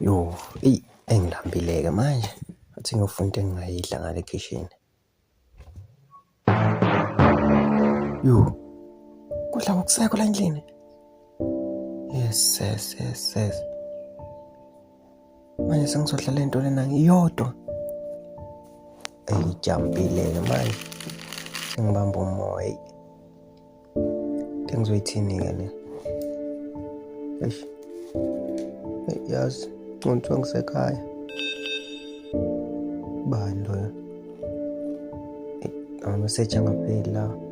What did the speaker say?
Yo, engilambile-ke manje. Athi ngiyofuna into engingayidla ngale ekhishini. Yo, kudla okusekho la endlini. Yes. Manje sengizohlala into lena ngiyodwa. Ngijambile-ke manje. Sengibamba umoya. Into engizoyithini-ke le? Eish. Yazi, ngcono ngisekhaya. Bani loyo? Amameseji angapheli lawa.